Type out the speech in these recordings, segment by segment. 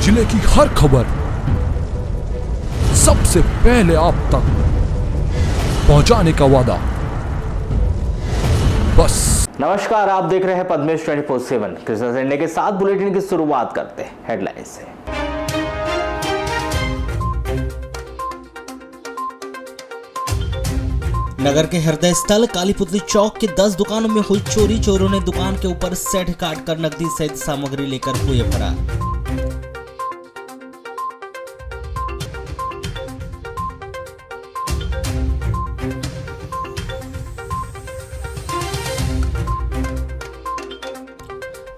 जिले की हर खबर सबसे पहले आप तक पहुंचाने का वादा। बस। नमस्कार, आप देख रहे हैं पद्मेश 24/7। कृष्ण संडे के साथ बुलेटिन की शुरुआत करते हैं हेडलाइन से। नगर के हृदय स्थल कालीपुतली चौक के 10 दुकानों में हुई चोरी। चोरों ने दुकान के ऊपर सेट काटकर नकदी सहित सामग्री लेकर हुए फरार।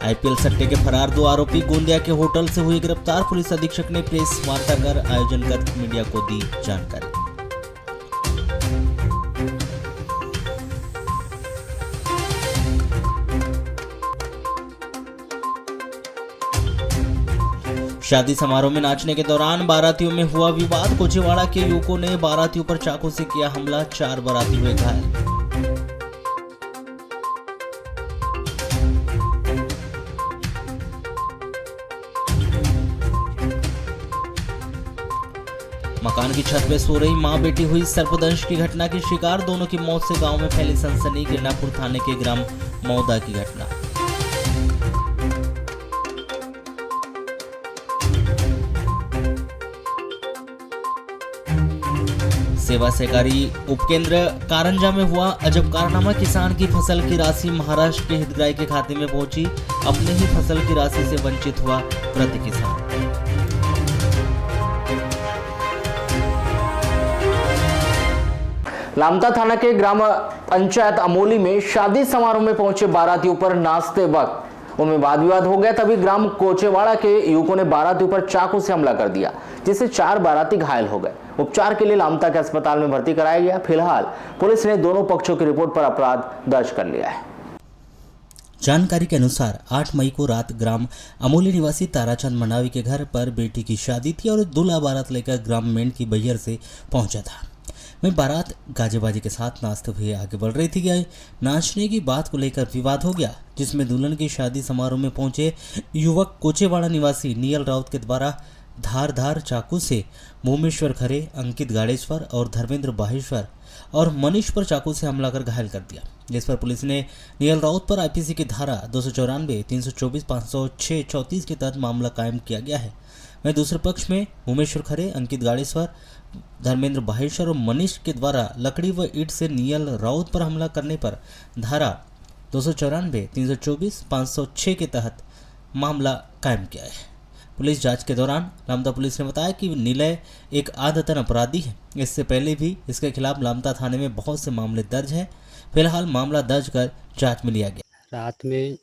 आईपीएल सट्टे के फरार 2 आरोपी गोंदिया के होटल से हुए गिरफ्तार। पुलिस अधीक्षक ने प्रेस वार्ता कर आयोजन कर मीडिया को दी जानकारी। शादी समारोह में नाचने के दौरान बारातियों में हुआ विवाद। कोचेवाड़ा के युवकों ने बारातियों पर चाकू से किया हमला। 4 बाराती हुए घायल। मकान की छत पे सो रही मां बेटी हुई सर्पदंश की घटना की शिकार। दोनों की मौत से गांव में फैली सनसनी। गिरनापुर थाने के ग्राम मौदा की घटना। सेवा सहकारी उपकेंद्र कारंजा में हुआ अजब कारनामा। किसान की फसल की राशि महाराष्ट्र के हितग्राही के खाते में पहुंची। अपने ही फसल की राशि से वंचित हुआ प्रति किसान। लामता थाना के ग्राम पंचायत अमोली में शादी समारोह में पहुंचे बारातियों पर नाचते वक्त उनमें वाद विवाद हो गया। तभी ग्राम कोचेवाड़ा के युवकों ने बारातियों पर चाकू से हमला कर दिया, जिससे 4 बाराती घायल हो गए। उपचार के लिए लामता के अस्पताल में भर्ती कराया गया। फिलहाल पुलिस ने दोनों पक्षों की रिपोर्ट पर अपराध दर्ज कर लिया है। जानकारी के अनुसार 8 मई को रात ग्राम अमोली निवासी ताराचंद मंडावी के घर पर बेटी की शादी थी और दूल्हा बारात लेकर ग्राम मेंढ की बैहर से पहुंचा था। में बारात गाजेबाजी के साथ नाचते हुए आगे बढ़ रही थी। नाचने की बात को लेकर विवाद हो गया, जिसमें दुल्हन की शादी समारोह में पहुंचे युवक कोचेवाड़ा निवासी नियल राउत के द्वारा धारदार चाकू से भूमेश्वर खरे, अंकित गाड़ेश्वर और धर्मेंद्र बाहेश्वर और मनीष पर चाकू से हमला कर घायल कर दिया। जिस पर पुलिस ने नियल राउत पर आईपीसी की धारा 294, 324, 506, 34 के तहत मामला कायम किया गया है। वहीं दूसरे पक्ष में भूमेश्वर खरे, अंकित गाड़ेश्वर, धर्मेंद्र बाहेश्वर और मनीष के द्वारा लकड़ी व ईंट से नियल राउत पर हमला करने पर धारा 294, 324, 506 के तहत मामला कायम किया है। पुलिस जांच के दौरान लामता पुलिस ने बताया कि निलय एक आदतन अपराधी है। इससे पहले भी इसके खिलाफ लामता थाने में बहुत से मामले दर्ज हैं। फिलहाल मामला दर्ज कर जांच में लिया गया। रात में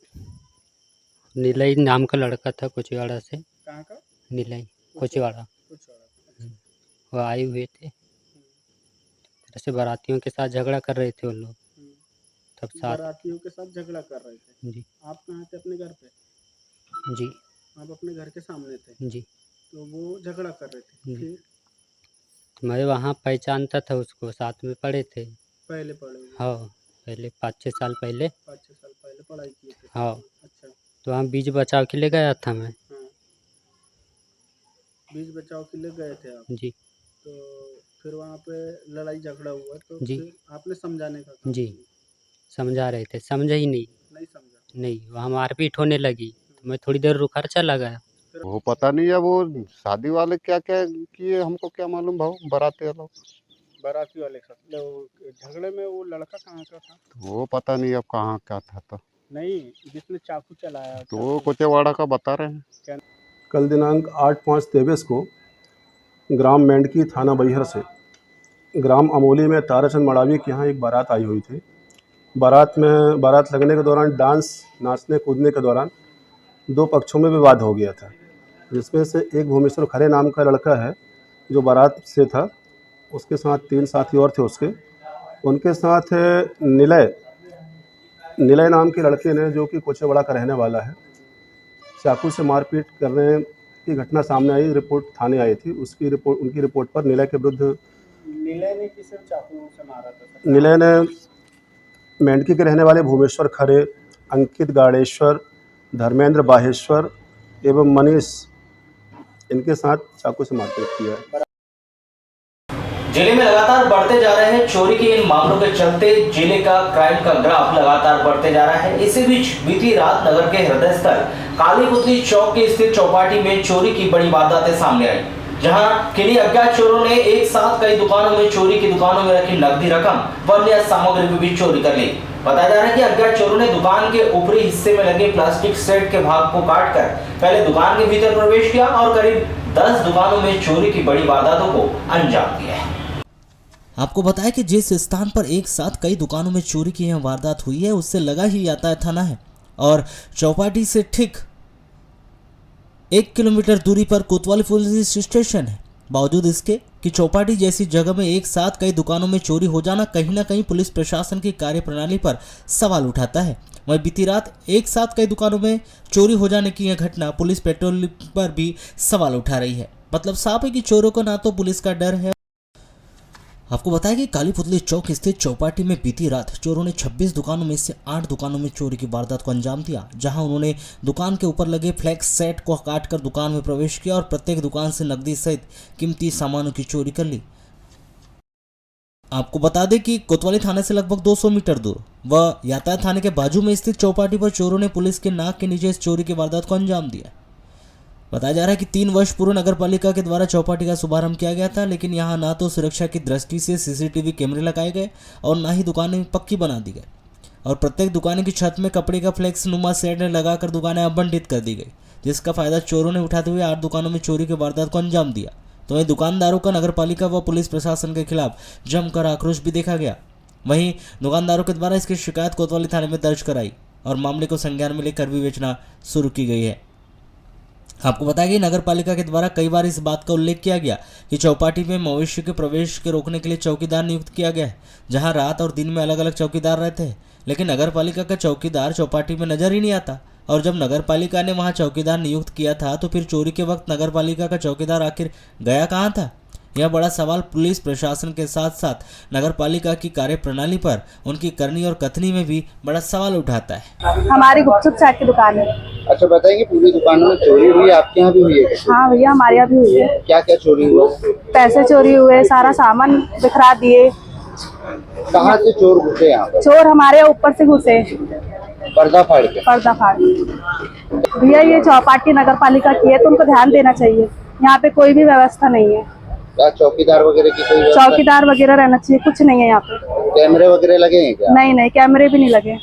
निलय नाम का लड़का था कोचेवाड़ा से। कहाँ का? निलय कोचेवाड़ा। वो आए हुए थे, ऐसे बारातियों के साथ झगड़ा कर रहे थे वो लोग। तब साथ बारातियों के साथ झगड़ा कर रहे थे। जी आप कहाँ थे? अपने घर पे? जी आप अपने घर के सामने थे? जी तो वो झगड़ा कर रहे थे। फिर तो मैं वहाँ पहचानता था उसको, साथ में पढ़े थे। पहले पढ़े हुए? हाँ, पहले 5-6 साल पहले। 5-6 साल पहले पढ़ाई किए थे? हाँ। अच्छा। तो वहाँ बीज बचाव के लिए गया था मैं। हाँ, बीज बचाव के लिए गए थे आप? जी। तो फिर वहाँ पे लड़ाई झगड़ा हुआ तो जी। फिर आपने समझाने का काम जी किया? समझा रहे थे, समझा ही नहीं। नहीं समझा? नहीं, वहाँ मारपीट होने लगी तो मैं थोड़ी देर रुका चला गया। वो पता नहीं है, वो शादी वाले क्या क्या किए हमको क्या मालूम भाव। बाराती वालों बाराती वाले के साथ झगड़े में वो लड़का कहाँ का था? वो पता नहीं अब कहाँ क्या था। तो नहीं, जिसने चाकू चलाया तो वो कोचेवाड़ा का बता रहे हैं। कल दिनांक 8/5/23 को ग्राम मेंढकी थाना बैहर से ग्राम अमोली में ताराचंद मंडावी के यहाँ एक बारात आई हुई थी। बारात लगने के दौरान नाचने कूदने के दौरान 2 पक्षों में विवाद हो गया था, जिसमें से एक भूमेश्वर खरे नाम का लड़का है जो बारात से था। उसके साथ 3 साथी और थे उनके साथ निलय नाम के लड़के ने, जो कि कोचेवाड़ा का रहने वाला है, चाकू से मारपीट करने की घटना सामने आई। रिपोर्ट थाने आई थी। उनकी रिपोर्ट पर निलय के विरुद्ध निलय ने किसे चाकू से मारा था? निलय ने मेंढकी के रहने वाले भूमेश्वर खरे, अंकित गाड़ेश्वर, धर्मेंद्र बाहेश्वर एवं मनीष इनके साथ चाकू से मारपीट किया है। जिले में लगातार बढ़ते जा रहे हैं चोरी के इन मामलों के चलते जिले का क्राइम का ग्राफ लगातार बढ़ते जा रहा है। इसी बीच बीती रात नगर के हृदय स्थल काली पुतली चौक के स्थित चौपाटी में चोरी की बड़ी वारदातें सामने आई, जहां किन्हीं अज्ञात चोरों ने एक साथ कई दुकानों में चोरी की दुकानों में रखी नकदी रकम व अन्य सामग्री भी चोरी कर ली। बताया जा रहा है कि अज्ञात चोरों ने दुकान के ऊपरी हिस्से में लगे प्लास्टिक सेट के भाग को काटकर पहले दुकान के भीतर प्रवेश किया और करीब 10 दुकानों में चोरी की बड़ी वारदातों को अंजाम दिया है। आपको बताया कि जिस स्थान पर एक साथ कई दुकानों में चोरी की यह वारदात हुई है उससे लगा ही यातायात थाना है और चौपाटी से ठीक 1 किलोमीटर दूरी पर कोतवाली पुलिस स्टेशन है। बावजूद इसके कि चौपाटी जैसी जगह में एक साथ कई दुकानों में चोरी हो जाना कहीं ना कहीं पुलिस प्रशासन की कार्यप्रणाली पर सवाल उठाता है। वहीं बीती रात एक साथ कई दुकानों में चोरी हो जाने की यह घटना पुलिस पेट्रोलिंग पर भी सवाल उठा रही है। मतलब साफ है कि चोरों को ना तो पुलिस का डर है। आपको बताया कि काली पुतली चौक स्थित चौपाटी में बीती रात चोरों ने 26 दुकानों में से 8 दुकानों में चोरी की वारदात को अंजाम दिया, जहां उन्होंने दुकान के ऊपर लगे फ्लैक्स सेट को काटकर दुकान में प्रवेश किया और प्रत्येक दुकान से नकदी सहित कीमती सामानों की चोरी कर ली। आपको बता दें कि कोतवाली थाने से लगभग 200 मीटर दूर व यातायात थाने के बाजू में स्थित चौपाटी पर चोरों ने पुलिस के नाक के नीचे इस चोरी की वारदात को अंजाम दिया। बताया जा रहा है कि 3 वर्ष पूर्व नगर पालिका के द्वारा चौपाटी का शुभारंभ किया गया था, लेकिन यहां ना तो सुरक्षा की दृष्टि से सीसीटीवी कैमरे लगाए गए और ना ही दुकानें पक्की बना दी गई और प्रत्येक दुकान की छत में कपड़े का फ्लेक्स नुमा सेट लगाकर दुकानें आवंटित कर दी गई, जिसका फायदा चोरों ने उठाते हुए 8 दुकानों में चोरी की वारदात को अंजाम दिया। तो वहीं दुकानदारों का नगर पालिका व पुलिस प्रशासन के खिलाफ जमकर आक्रोश भी देखा गया। वहीं दुकानदारों के द्वारा इसकी शिकायत कोतवाली थाने में दर्ज कराई और मामले को संज्ञान में लेकर विवेचना शुरू की गई है। आपको बताया कि नगर पालिका के द्वारा कई बार इस बात का उल्लेख किया गया कि चौपाटी में मवेशी के प्रवेश के रोकने के लिए चौकीदार नियुक्त किया गया है, जहां रात और दिन में अलग अलग चौकीदार रहते हैं, लेकिन नगर पालिका का चौकीदार चौपाटी में नजर ही नहीं आता। और जब नगर पालिका ने वहां चौकीदार नियुक्त किया था तो फिर चोरी के वक्त नगर पालिका का चौकीदार आखिर गया कहां था? यह बड़ा सवाल पुलिस प्रशासन के साथ साथ नगर पालिका की कार्यप्रणाली पर उनकी करनी और कथनी में भी बड़ा सवाल उठाता है। हमारी गुपचुप चाट की दुकान है। अच्छा बताइए, पूरी दुकानों में चोरी हुई, आपके यहाँ भी हुई है? हाँ भैया, हमारे यहाँ भी हुई है। क्या क्या चोरी हुआ? पैसे चोरी हुए, सारा सामान बिखरा दिए। कहाँ से चोर घुसे यहाँ पर? चोर हमारे ऊपर से घुसे, पर्दा फाड़ के। पर्दा फाड़। भैया ये चौपाटी नगर पालिका की है तो उनको ध्यान देना चाहिए। यहाँ पे कोई भी व्यवस्था नहीं है। क्या चौकीदार वगैरह की कोई व्यवस्था? चौकीदार वगैरह रहना चाहिए, कुछ नहीं है यहाँ पे। कैमरे वगैरह लगे हैं क्या? नहीं, कैमरे भी नहीं लगे।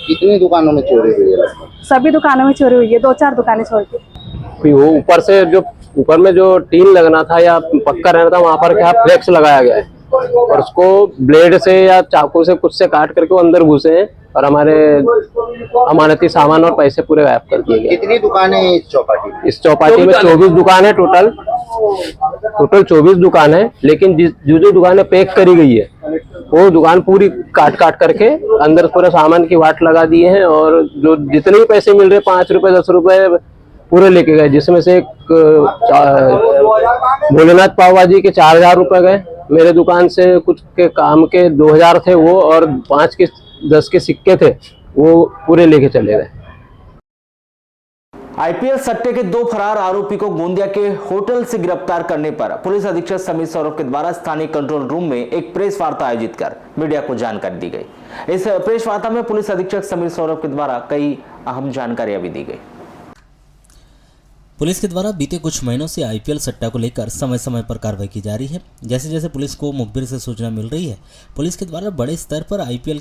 कितनी दुकानों में चोरी हुई है? सभी दुकानों में चोरी हुई है, 2-4 दुकानें छोड़ के। वो ऊपर से जो ऊपर में जो टीन लगना था या पक्का रहना था, वहाँ पर क्या फ्लेक्स लगाया गया है और उसको ब्लेड से या चाकू से कुछ से काट करके वो अंदर घुसे हैं और हमारे अमानती सामान और पैसे पूरे गायब कर दिए गए। कितनी दुकानें हैं इस चौपाटी में? इस चौपाटी में 24 दुकान है टोटल 24 दुकान है, लेकिन जो दुकानें पैक करी गई है वो दुकान पूरी काट करके अंदर पूरा सामान की वाट लगा दिए हैं और जो जितने भी पैसे मिल रहे 5 रुपए 10 रुपए पूरे लेके गए, जिसमें से भोलेनाथ पाव भाजी के 4000 रुपए गए। मेरे दुकान से कुछ के काम के 2000 थे वो और 5 के 10 के सिक्के थे वो पूरे लेके चले गए। आईपीएल सट्टे के 2 फरार आरोपी को गोंदिया के होटल से गिरफ्तार करने पर पुलिस अधीक्षक समीर सौरभ के द्वारा स्थानीय कंट्रोल रूम में एक प्रेस वार्ता आयोजित कर मीडिया को जानकारी दी गई। इस प्रेस वार्ता में पुलिस अधीक्षक समीर सौरभ के द्वारा कई अहम जानकारियां भी दी गई। पुलिस के द्वारा बीते कुछ महीनों से आईपीएल सट्टा को लेकर समय समय पर कार्रवाई की जा रही है। जैसे जैसे पुलिस को मुखबिर से सूचना मिल रही है, पुलिस के द्वारा बड़े स्तर पर आईपीएल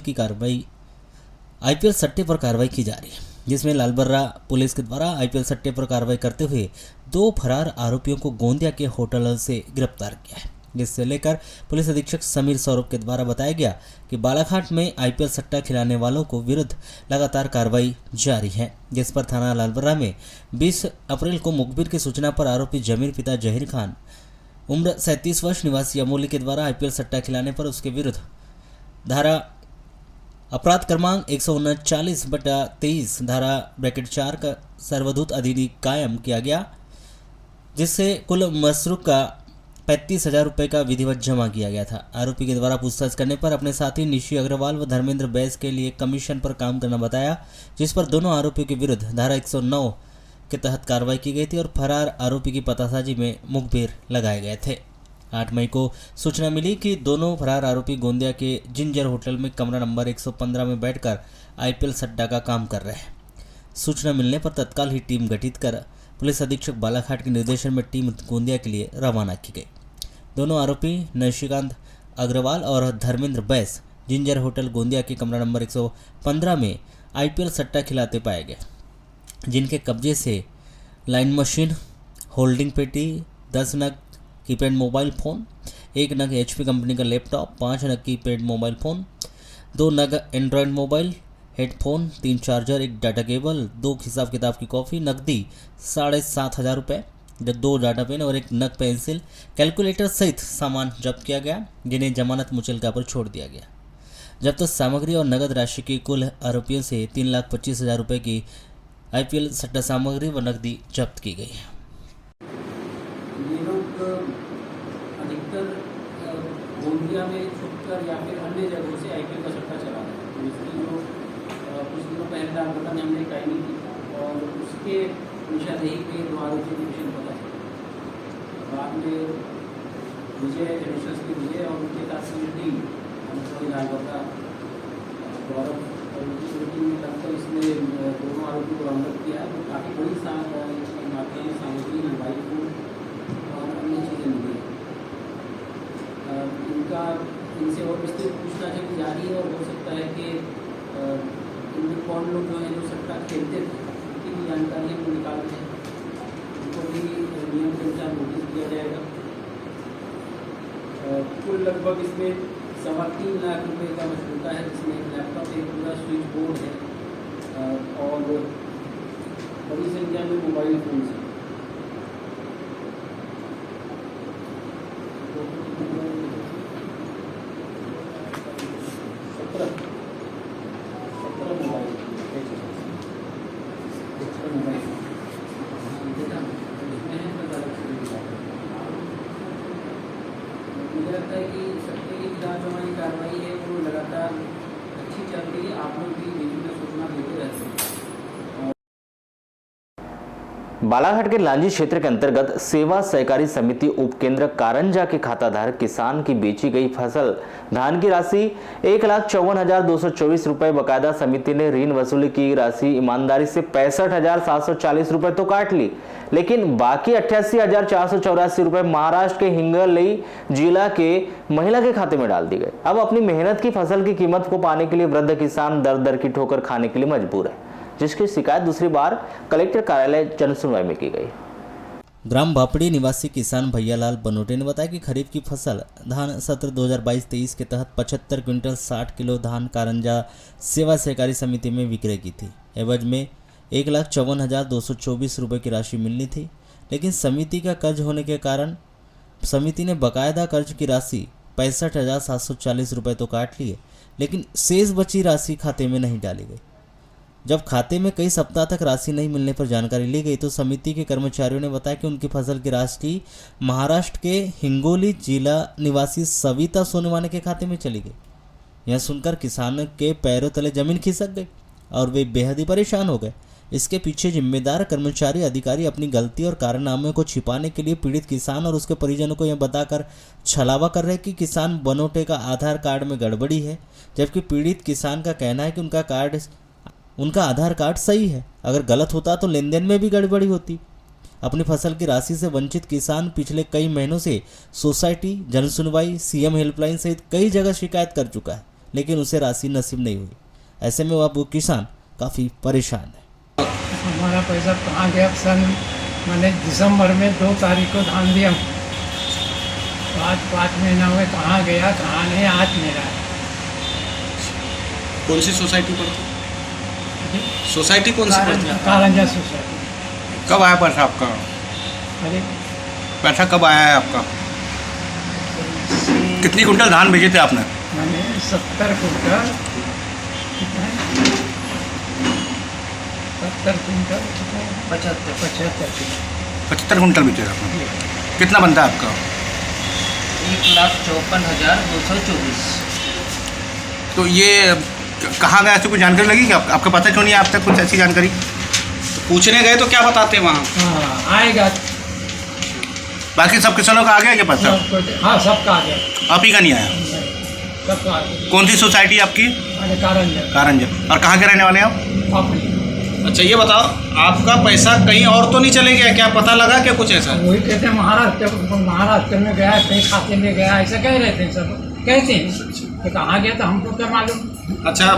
सट्टे पर कार्रवाई की जा रही है, जिसमें लालबर्रा पुलिस के द्वारा आईपीएल सट्टे पर कार्रवाई करते हुए 2 फरार आरोपियों को गोंदिया के होटल से गिरफ्तार किया है। जिससे लेकर पुलिस अधीक्षक समीर सौरभ के द्वारा बताया गया कि बालाघाट में आईपीएल सट्टा खिलाने वालों को विरुद्ध लगातार कार्रवाई जारी है, जिस पर थाना लालबर्रा में 20 अप्रैल को मुखबिर की सूचना पर आरोपी जमीर पिता जहीर खान उम्र 37 वर्ष निवासी अमोली के द्वारा आईपीएल सट्टा खिलाने पर उसके विरुद्ध धारा अपराध क्रमांक 139/23 धारा (4) का सर्वधूत अधिनियम कायम किया गया, जिससे कुल मसरूक का 35,000 रुपये का विधिवत जमा किया गया था। आरोपी के द्वारा पूछताछ करने पर अपने साथी निशी अग्रवाल व धर्मेंद्र बैस के लिए कमीशन पर काम करना बताया, जिस पर दोनों आरोपियों के विरुद्ध धारा 109 के तहत कार्रवाई की गई थी और फरार आरोपी की पतासाजी में मुखबिर लगाए गए थे। 8 मई को सूचना मिली कि दोनों फरार आरोपी गोंदिया के जिंजर होटल में कमरा नंबर 115 में बैठकर IPL सट्टा का काम कर रहे हैं। सूचना मिलने पर तत्काल ही टीम गठित कर पुलिस अधीक्षक बालाघाट के निर्देशन में टीम गोंदिया के लिए रवाना की गई। दोनों आरोपी नशिकांत अग्रवाल और धर्मेंद्र बैस जिंजर होटल गोंदिया के कमरा नंबर 115 में IPL सट्टा खिलाते पाए गए, जिनके कब्जे से लाइन मशीन, होल्डिंग पेटी, 10 नग कीपैड मोबाइल फ़ोन, 1 नग HP कंपनी का लैपटॉप, 5 नग कीपैड मोबाइल फ़ोन, 2 नग Android mobile, headphone, 3 charger, 1 data cable, 2 हिसाब किताब की कॉपी, नकदी 7,500 रुपये, 2 डाटा पेन और 1 नग पेंसिल, कैलकुलेटर सहित सामान जब्त किया गया, जिन्हें जमानत मुचलका पर छोड़ दिया गया। जब्त सामग्री और नगद राशि की कुल आरोपियों से 3,25,000 रुपये की IPL सट्टा सामग्री व नकदी जब्त की गई। ये लोग अधिकतर गोंदिया में छुपकर या फिर अन्य जगहों से IPL का सट्टा चला रहे हैं। तो इसकी जो कुछ दिनों पहले डालता हमने एक टाइमिंग की और उसके निशानदेही पे 2 आरोपियों की विषय पता चला। बाद में विजय एडिशनल्स की विजय और उनके साथ की टीम लालबत्ता गौरव और उनकी टीम में लगकर इसने दोनों आरोपियों को बरामद किया है। तो काफ़ी बड़ी मात्रा में सामग्री, मोबाइल फोन और अन्य चीज़ें मिली है। इनसे और विस्तृत पूछताछ की जा रही है और हो सकता है कि इनमें कौन लोग जो है जो सट्टा खेलते थे उनकी भी जानकारी हम निकालते हैं, उनको भी नियम के अनुसार नोटिस दिया जाएगा। कुल लगभग इसमें 3.25 लाख रुपये का मशरूता है, जिसमें एक लैपटॉप, एक पूरा स्विच बोर्ड है और बड़ी संख्या में मोबाइल फोन है। मुझे लगता है कि सट्टे की खिलाफ जो हमारी कार्रवाई है वो लगातार अच्छी चल रही है। आप लोग भी बीच में सूचना देते रहते हैं। बालाघाट के लांजी क्षेत्र के अंतर्गत सेवा सहकारी समिति उपकेंद्र कारंजा के खाताधारक किसान की बेची गई फसल धान की राशि 1,54,224 रुपए बकायदा समिति ने ऋण वसूली की राशि ईमानदारी से 65,740 रुपए तो काट ली, लेकिन बाकी 88,484 रुपए महाराष्ट्र के हिंगोली जिला के महिला के खाते में डाल दी गई। अब अपनी मेहनत की फसल की कीमत को पाने के लिए वृद्ध किसान दर दर की ठोकर खाने के लिए मजबूर है, जिसकी शिकायत दूसरी बार कलेक्टर कार्यालय जनसुनवाई में की गई। ग्राम बापड़ी निवासी किसान भैयालाल बनोटे ने बताया कि खरीफ की फसल धान सत्र 2022-23 के तहत 75 क्विंटल 60 किलो धान कारंजा सेवा सहकारी समिति में विक्रय की थी। एवज में 1,54,224 रुपये की राशि मिलनी थी, लेकिन समिति का कर्ज होने के कारण समिति ने बकायदा कर्ज की राशि 65,740 रुपये तो काट लिए, लेकिन शेष बची राशि खाते में नहीं डाली गई। जब खाते में कई सप्ताह तक राशि नहीं मिलने पर जानकारी ली गई तो समिति के कर्मचारियों ने बताया कि उनकी फसल की राशि महाराष्ट्र के हिंगोली जिला निवासी सविता सोनवाने के खाते में चली गई। यह सुनकर किसान के पैरों तले जमीन खिसक गई और वे बेहद ही परेशान हो गए। इसके पीछे जिम्मेदार कर्मचारी अधिकारी अपनी गलती और कारनामे को छिपाने के लिए पीड़ित किसान और उसके परिजनों को यह बताकर छलावा कर रहे कि किसान बनोटे का आधार कार्ड में गड़बड़ी है, जबकि पीड़ित किसान का कहना है कि उनका आधार कार्ड सही है। अगर गलत होता तो लेन देन में भी गड़बड़ी होती। अपनी फसल की राशि से वंचित किसान पिछले कई महीनों से सोसाइटी, जनसुनवाई, CM हेल्पलाइन सहित कई जगह शिकायत कर चुका है, लेकिन उसे राशि नसीब नहीं हुई। ऐसे में वो किसान काफ़ी परेशान है। हमारा पैसा कहाँ गया? मैंने दिसंबर में 2 तारीख को धान दिया, आज 5 महीना हुए, कहाँ गया कहाँ नहीं, आज मेरा। कौन सी सोसाइटी पड़ती? सोसाइटी कौन सी पड़ती है? कारंजा सोसाइटी। कब आया पैसा आपका? अरे पैसा कब आया है आपका? कितनी कुंटल धान भेजे थे आपने? मैंने 70 कुंटल 75 कुंटल बेचे आपने। कितना बनता है आपका? 1,54,224। तो ये कहाँ गया, ऐसी कोई जानकारी लगी कि आपका पता क्यों नहीं है आप तक कुछ ऐसी जानकारी? पूछने गए तो क्या बताते हैं वहाँ? हाँ आएगा बाकी सब किसानों का आ गया क्या पता? हाँ सबका आ गया। आप ही का नहीं आया? सबका आ गया। कौन सी सोसाइटी आपकी? कारंजन। और कहाँ के रहने वाले हैं आप? अच्छा ये बताओ, आपका पैसा कहीं और तो नहीं चले गया क्या? पता लगा क्या कुछ ऐसा? वही कहते हैं महाराष्ट्र में गया, कहीं खाते में गया, ऐसा कह रहे थे सब, कहते हैं कि कहाँ गया तो हमको क्या मालूम। अच्छा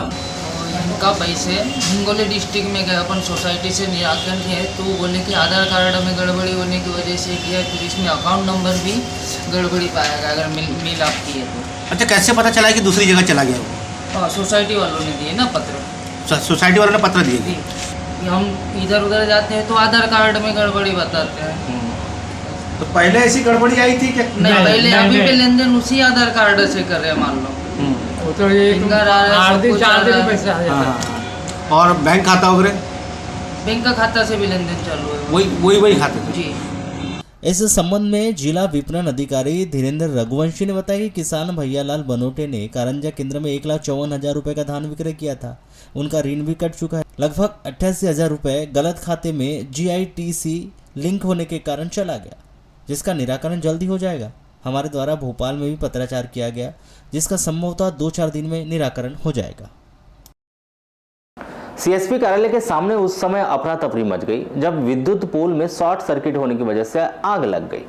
उनका पैसे हिंगोली डिस्ट्रिक्ट में गए, अपन सोसाइटी से निराकरण किए तो बोले कि आधार कार्ड में गड़बड़ी होने की वजह से किया, तो इसमें अकाउंट नंबर भी गड़बड़ी पाएगा अगर मिल आप किए तो। अच्छा कैसे पता चला कि दूसरी जगह चला गया वो? हाँ सोसाइटी वालों ने दिए ना पत्र। सोसाइटी वालों ने पत्र दिए? हम इधर उधर जाते हैं तो आधार कार्ड में गड़बड़ी बताते हैं। तो पहले ऐसी गड़बड़ी आई थी क्या? नहीं पहले अभी पे लेन देन उसी आधार कार्ड से कर रहे हैं मान लो। वो तो ये पैसे आ जाता है। और बैंक खाता वगैरह? बैंक का खाता से भी लेन देन चालू है। वही खाते जी। इस संबंध में जिला विपणन अधिकारी धीरेन्द्र रघुवंशी ने बताया कि किसान भैयालाल बनोटे ने कारंजा केंद्र में 1,54,000 रुपए का धान विक्रय किया था। उनका ऋण भी कट चुका है। लगभग 88,000 रुपए गलत खाते में GITC लिंक होने के कारण चला गया, जिसका निराकरण जल्दी हो जाएगा। हमारे द्वारा भोपाल में भी पत्राचार किया गया, जिसका संभवतः 2-4 दिन में निराकरण हो जाएगा। CSP कार्यालय के सामने उस समय अफरा तफरी मच गई जब विद्युत पोल में शॉर्ट सर्किट होने की वजह से आग लग गई,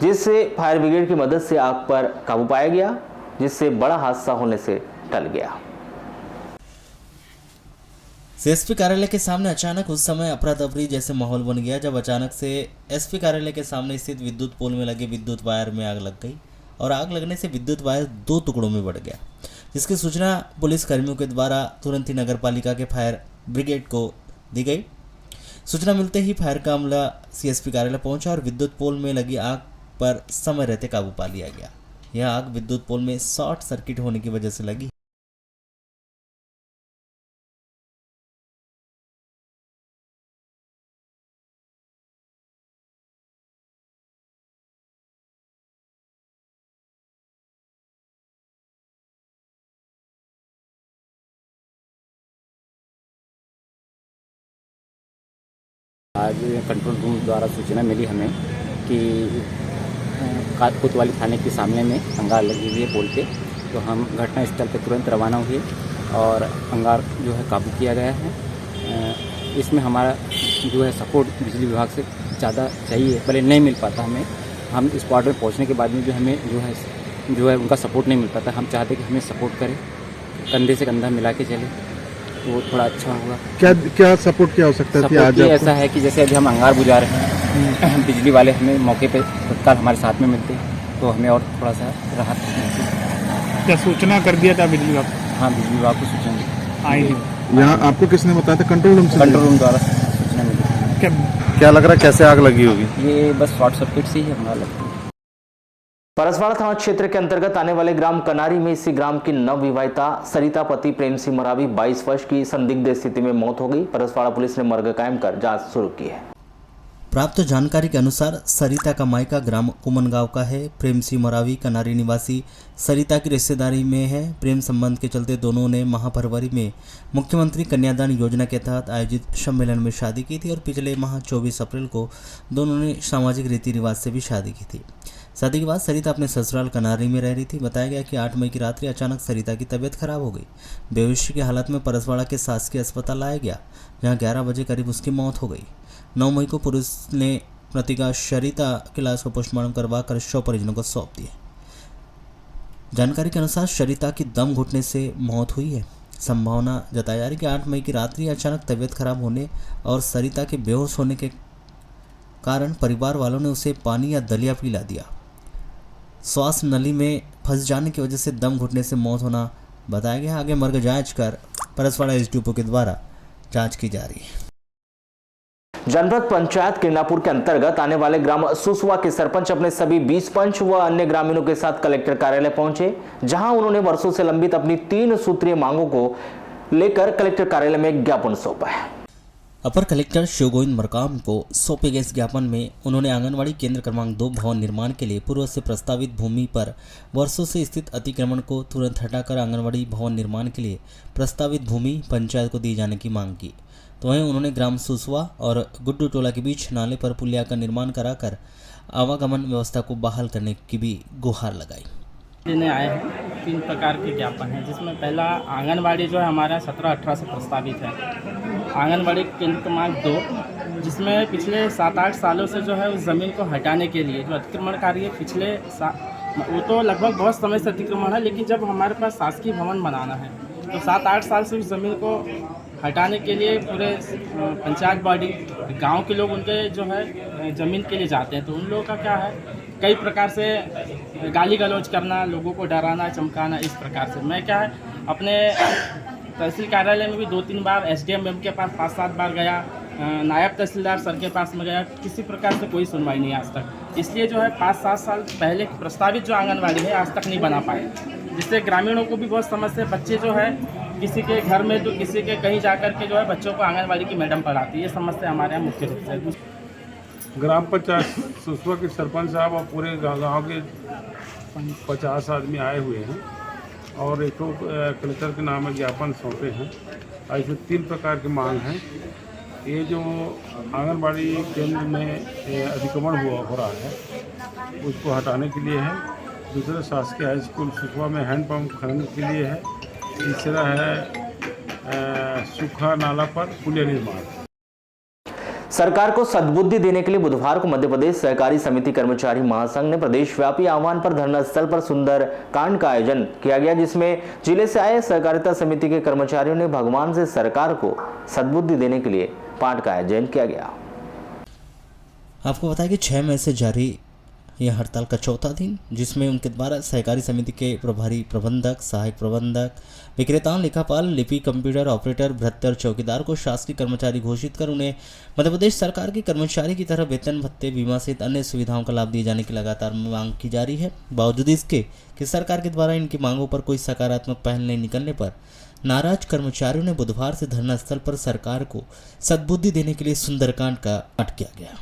जिससे फायर ब्रिगेड की मदद से आग पर काबू पाया गया, जिससे बड़ा हादसा होने से टल गया। CSP कार्यालय के सामने अचानक उस समय अफरा तफरी जैसे माहौल बन गया जब अचानक से SP कार्यालय के सामने स्थित विद्युत पोल में लगे विद्युत वायर में आग लग गई और आग लगने से विद्युत वायर 2 टुकड़ों में बढ़ गया, जिसकी सूचना पुलिस कर्मियों के द्वारा तुरंत ही नगर पालिका के फायर ब्रिगेड को दी गई। सूचना मिलते ही फायर का अमला CSP कार्यालय पहुंचा और विद्युत पोल में लगी आग पर समय रहते काबू पा लिया गया। यह आग विद्युत पोल में शॉर्ट सर्किट होने की वजह से लगी। आज कंट्रोल रूम द्वारा सूचना मिली हमें कि कोतवाली थाने के सामने में अंगार लगी हुई है पोल पे, तो हम घटनास्थल पर तुरंत रवाना हुए और अंगार जो है काबू किया गया है। इसमें हमारा जो है सपोर्ट बिजली विभाग से ज़्यादा चाहिए, भले नहीं मिल पाता हमें। हम स्पॉट में पहुंचने के बाद में जो हमें जो है उनका सपोर्ट नहीं मिल पाता। हम चाहते कि हमें सपोर्ट करें, कंधे से कंधा मिला के चले, वो थोड़ा अच्छा होगा। क्या सपोर्ट क्या हो सकता है? आज ऐसा है कि जैसे अभी हम अंगार बुझा रहे हैं, बिजली वाले हमें मौके पे तत्काल हमारे साथ में मिलते तो हमें और थोड़ा सा राहत मिलती। क्या सूचना कर दिया था बिजली विभाग? हाँ बिजली विभाग को सूचना आई थी। यहाँ आपको किसने बताया था? कंट्रोल रूम से? कंट्रोल रूम द्वारा सूचना मिली। क्या लग रहा है कैसे आग लगी होगी? ये बस शॉर्ट सर्किट से ही हमारा लगता है। परसवाड़ा थाना क्षेत्र के अंतर्गत आने वाले ग्राम कनारी में इसी ग्राम की नवविवाहिता सरिता पति प्रेम सिंह मरावी 22 वर्ष की संदिग्ध स्थिति में मौत हो गई। परसवाड़ा पुलिस ने मर्ग कायम कर जांच शुरू की है। प्राप्त जानकारी के अनुसार सरिता का मायका ग्राम कुमनगांव का है। प्रेम सिंह मरावी कनारी निवासी सरिता की रिश्तेदारी में है। प्रेम संबंध के चलते दोनों ने माह फरवरी में मुख्यमंत्री कन्यादान योजना के तहत आयोजित सम्मेलन में शादी की थी और पिछले माह 24 अप्रैल को दोनों ने सामाजिक रीति रिवाज से भी शादी की थी। शादी के बाद सरिता अपने ससुराल कनारी में रह रही थी। बताया गया कि 8 मई की रात्रि अचानक सरिता की तबीयत खराब हो गई। बेहोशी की हालत में परसवाड़ा के शासकीय अस्पताल लाया गया, जहां 11 बजे करीब उसकी मौत हो गई। 9 मई को पुलिस ने प्रतिका सरिता की लाश को पोस्टमार्टम करवा कर शव परिजनों को सौंप दिए। जानकारी के अनुसार सरिता की दम घुटने से मौत हुई है। संभावना जताई जा रही कि 8 मई की रात्रि अचानक तबीयत खराब होने और सरिता के बेहोश होने के कारण परिवार वालों ने उसे पानी या दलिया पिला दिया। श्वास नली में फंस जाने की वजह से दम घुटने से मौत होना बताया गया। आगे मर्ग जांच कर परसवाड़ा SDPO के द्वारा जांच की जा रही है। जनपद पंचायत किरनापुर के अंतर्गत आने वाले ग्राम सुसवा के सरपंच अपने सभी 20 पंच व अन्य ग्रामीणों के साथ कलेक्टर कार्यालय पहुंचे, जहां उन्होंने वर्षों से लंबित अपनी 3 सूत्रीय मांगों को लेकर कलेक्टर कार्यालय में ज्ञापन सौंपा है। अपर कलेक्टर शिवगोविंद मरकाम को सौंपे गए इस ज्ञापन में उन्होंने आंगनवाड़ी केंद्र क्रमांक 2 भवन निर्माण के लिए पूर्व से प्रस्तावित भूमि पर वर्षों से स्थित अतिक्रमण को तुरंत हटाकर आंगनवाड़ी भवन निर्माण के लिए प्रस्तावित भूमि पंचायत को दी जाने की मांग की। तो वहीं उन्होंने ग्राम सुसवा और गुड्डू टोला के बीच नाले पर पुलिया का निर्माण कराकर आवागमन व्यवस्था को बहाल करने की भी गुहार लगाई। लेने आए हैं 3 प्रकार के ज्ञापन हैं, जिसमें पहला आंगनबाड़ी जो है हमारा 17-18 से प्रस्तावित है। आंगनबाड़ी केंद्र क्रमांक 2, जिसमें पिछले 7-8 सालों से जो है उस ज़मीन को हटाने के लिए जो अतिक्रमण कार्य है पिछले वो तो लगभग बहुत समय से अतिक्रमण है, लेकिन जब हमारे पास शासकीय भवन बनाना है तो 7-8 साल से उस ज़मीन को हटाने के लिए पूरे पंचायत बॉडी गांव के लोग उनके जो है ज़मीन के लिए जाते हैं। तो उन लोगों का क्या है, कई प्रकार से गाली गलौज करना, लोगों को डराना चमकाना, इस प्रकार से। मैं क्या है अपने तहसील कार्यालय में भी 2-3 बार SDM मैम के पास 5-7 बार गया, नायब तहसीलदार सर के पास में गया, किसी प्रकार से कोई सुनवाई नहीं आज तक। इसलिए जो है 5-7 साल पहले प्रस्तावित जो आंगनबाड़ी है आज तक नहीं बना पाए, जिससे ग्रामीणों को भी बहुत समस्या है। बच्चे जो है किसी के घर में तो किसी के कहीं जाकर के जो है बच्चों को आंगनबाड़ी की मैडम पढ़ाती है, ये समस्या हमारे यहाँ मुख्य रूप से। ग्राम पंचायत सुसवा के सरपंच साहब और पूरे गांव के 50 आदमी आए हुए हैं और एक तो कलेक्टर के नाम में ज्ञापन सौंपे हैं। इसमें 3 प्रकार की मांग हैं। ये जो आंगनबाड़ी केंद्र में अतिक्रमण हो रहा है उसको हटाने के लिए है। दूसरा शासकीय हाई स्कूल सुसवा में हैंडपम्प खनन के लिए है। तीसरा है सूखा नाला पर पुलिया निर्माण। सरकार को सद्बुद्धि देने के लिए बुधवार को मध्य प्रदेश सहकारी समिति कर्मचारी महासंघ ने प्रदेशव्यापी आह्वान पर धरना स्थल पर सुंदर कांड का आयोजन किया गया, जिसमें जिले से आए सहकारिता समिति के कर्मचारियों ने भगवान से सरकार को सद्बुद्धि देने के लिए पाठ का आयोजन किया गया। आपको बताया कि 6 मई से जारी यह हड़ताल का 4था दिन, जिसमें उनके द्वारा सहकारी समिति के प्रभारी प्रबंधक, सहायक प्रबंधक, विक्रेताओं, लेखापाल, लिपि, कंप्यूटर ऑपरेटर, भृत्य और चौकीदार को शासकीय कर्मचारी घोषित कर उन्हें मध्य प्रदेश सरकार के कर्मचारी की तरह वेतन भत्ते, बीमा सहित अन्य सुविधाओं का लाभ दिए जाने की लगातार मांग की जा रही है। बावजूद इसके कि सरकार के द्वारा इनकी मांगों पर कोई सकारात्मक पहल नहीं निकलने पर नाराज कर्मचारियों ने बुधवार से धरना स्थल पर सरकार को सद्बुद्धि देने के लिए सुंदरकांड का पाठ किया गया।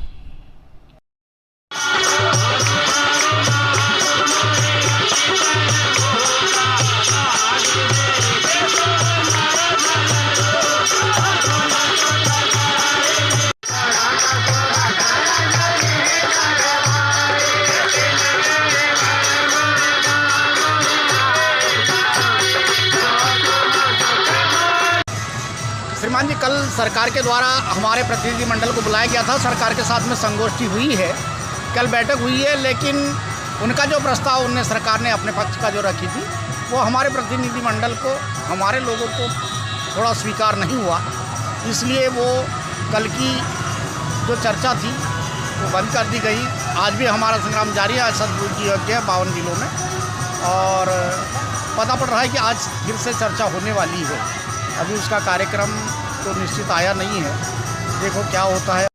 श्रीमान जी, कल सरकार के द्वारा हमारे प्रतिनिधिमंडल को बुलाया गया था। सरकार के साथ में संगोष्ठी हुई है, कल बैठक हुई है, लेकिन उनका जो प्रस्ताव उनने सरकार ने अपने पक्ष का जो रखी थी वो हमारे प्रतिनिधिमंडल को, हमारे लोगों को थोड़ा स्वीकार नहीं हुआ। इसलिए वो कल की जो चर्चा थी वो बंद कर दी गई। आज भी हमारा संग्राम जारी है। सद्बुद्धि यज्ञ है 52 जिलों में और पता पड़ रहा है कि आज फिर से चर्चा होने वाली है। अभी उसका कार्यक्रम तो निश्चित आया नहीं है, देखो क्या होता है।